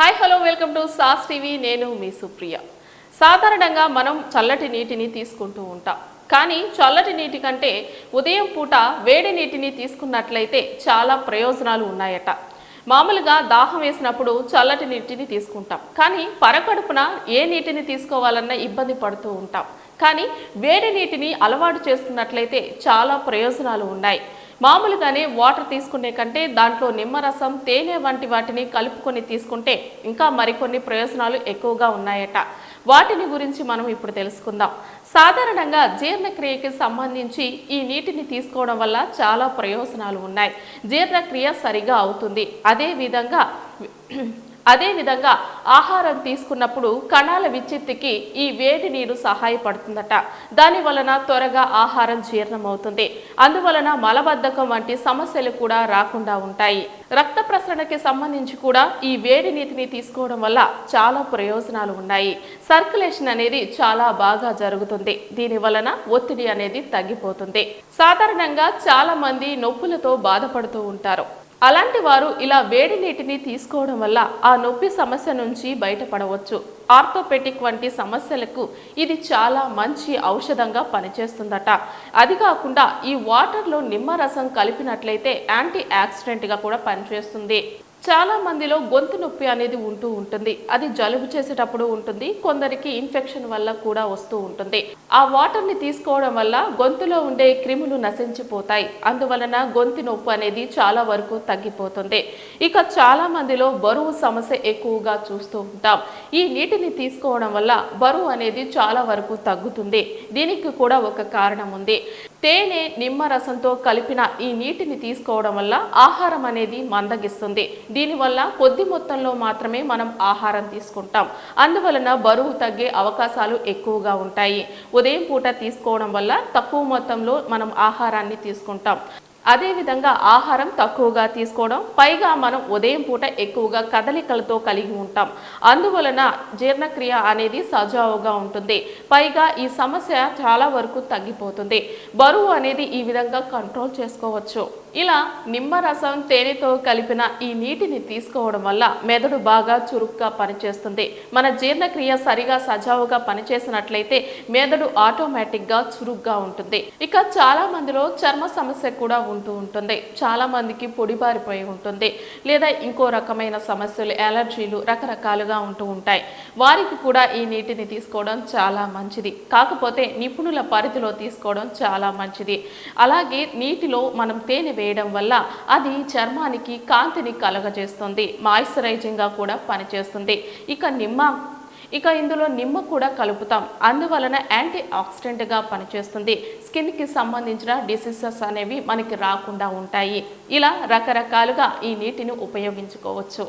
Hi hello welcome to sauce TV. నేను మీ సుప్రియ. సాధారణంగా మనం చల్లటి నీటిని తీసుకుంటూ ఉంటాం. కానీ చల్లటి నీటి కంటే ఉదయం పూట వేడి నీటిని తీసుకున్నట్లయితే చాలా ప్రయోజనాలు ఉన్నాయట. మామూలుగా దాహం వేసినప్పుడు చల్లటి నీటిని తీసుకుంటాం, కానీ పరకడుపున ఏ నీటిని తీసుకోవాలన్నా ఇబ్బంది పడుతూ ఉంటాం. కానీ వేడి నీటిని అలవాటు చేసుకున్నట్లయితే చాలా ప్రయోజనాలు ఉన్నాయి. మామూలుగానే వాటర్ తీసుకునే కంటే దాంట్లో నిమ్మరసం, తేనె వంటి వాటిని కలుపుకొని తీసుకుంటే ఇంకా మరికొన్ని ప్రయోజనాలు ఎక్కువగా ఉన్నాయట. వాటిని గురించి మనం ఇప్పుడు తెలుసుకుందాం. సాధారణంగా జీర్ణక్రియకి సంబంధించి ఈ నీటిని తీసుకోవడం వల్ల చాలా ప్రయోజనాలు ఉన్నాయి. జీర్ణక్రియ సరిగా అవుతుంది. అదేవిధంగా ఆహారం తీసుకున్నప్పుడు కణాల విచ్ఛిత్తికి ఈ వేడి నీరు సహాయపడుతుందట. దాని వలన త్వరగా ఆహారం జీర్ణమవుతుంది. అందువలన మలబద్ధకం వంటి సమస్యలు కూడా రాకుండా ఉంటాయి. రక్త ప్రసరణకి సంబంధించి కూడా ఈ వేడి నీటిని తీసుకోవడం వల్ల చాలా ప్రయోజనాలు ఉన్నాయి. సర్క్యులేషన్ అనేది చాలా బాగా జరుగుతుంది. దీని వలన ఒత్తిడి అనేది తగ్గిపోతుంది. సాధారణంగా చాలా మంది నొప్పులతో బాధపడుతూ ఉంటారు. అలాంటి వారు ఇలా వేడి నీటిని తీసుకోవడం వల్ల ఆ నొప్పి సమస్య నుంచి బయటపడవచ్చు. ఆర్థోపెటిక్ వంటి సమస్యలకు ఇది చాలా మంచి ఔషధంగా పనిచేస్తుందట. అది కాకుండా ఈ వాటర్లో నిమ్మరసం కలిపినట్లయితే యాంటీ ఆక్సిడెంట్గా కూడా పనిచేస్తుంది. చాలా మందిలో గొంతు నొప్పి అనేది ఉంటూ ఉంటుంది. అది జలుబు చేసేటప్పుడు ఉంటుంది, కొందరికి ఇన్ఫెక్షన్ వల్ల కూడా వస్తూ ఉంటుంది. ఆ వాటర్ని తీసుకోవడం వల్ల గొంతులో ఉండే క్రిములు నశించిపోతాయి. అందువలన గొంతు నొప్పి అనేది చాలా వరకు తగ్గిపోతుంది. ఇక చాలా మందిలో బరువు సమస్య ఎక్కువగా చూస్తూ ఉంటాం. ఈ నీటిని తీసుకోవడం వల్ల బరువు అనేది చాలా వరకు తగ్గుతుంది. దీనికి కూడా ఒక కారణం ఉంది. తేనె, నిమ్మరసంతో కలిపిన ఈ నీటిని తీసుకోవడం వల్ల ఆహారం అనేది మందగిస్తుంది. దీనివల్ల కొద్ది మొత్తంలో మాత్రమే మనం ఆహారం తీసుకుంటాం. అందువలన బరువు తగ్గే అవకాశాలు ఎక్కువగా ఉంటాయి. ఉదయం పూట తీసుకోవడం వల్ల తక్కువ మొత్తంలో మనం ఆహారాన్ని తీసుకుంటాం. అదేవిధంగా ఆహారం తక్కువగా తీసుకోవడం, పైగా మనం ఉదయం పూట ఎక్కువగా కదలికలతో కలిగి ఉంటాం. అందువలన జీర్ణక్రియ అనేది సజావుగా ఉంటుంది. పైగా ఈ సమస్య చాలా వరకు తగ్గిపోతుంది. బరువు అనేది ఈ విధంగా కంట్రోల్ చేసుకోవచ్చు. ఇలా నిమ్మరసం, తేనెతో కలిపిన ఈ నీటిని తీసుకోవడం వల్ల మెదడు బాగా చురుగ్గా పనిచేస్తుంది. మన జీర్ణక్రియ సరిగా సజావుగా పనిచేసినట్లయితే మెదడు ఆటోమేటిక్గా చురుగ్గా ఉంటుంది. ఇక చాలా మందిలో చర్మ సమస్య కూడా ఉంటూ ఉంటుంది. చాలా మందికి పొడిబారిపోయి ఉంటుంది, లేదా ఇంకో రకమైన సమస్యలు, ఎలర్జీలు రకరకాలుగా ఉంటూ ఉంటాయి. వారికి కూడా ఈ నీటిని తీసుకోవడం చాలా మంచిది. కాకపోతే నిపుణుల పరిధిలో తీసుకోవడం చాలా మంచిది. అలాగే నీటిలో మనం తేనె వేయడం వల్ల అది చర్మానికి కాంతిని కలగజేస్తుంది. మాయిశ్చరైజింగ్ గా కూడా పనిచేస్తుంది. ఇక ఇందులో నిమ్మ కూడా కలుపుతాం. అందువలన యాంటీ ఆక్సిడెంట్ గా పనిచేస్తుంది. స్కిన్ కి సంబంధించిన డిసీజెస్ అనేవి మనకి రాకుండా ఉంటాయి. ఇలా రకరకాలుగా ఈ నీటిని ఉపయోగించుకోవచ్చు.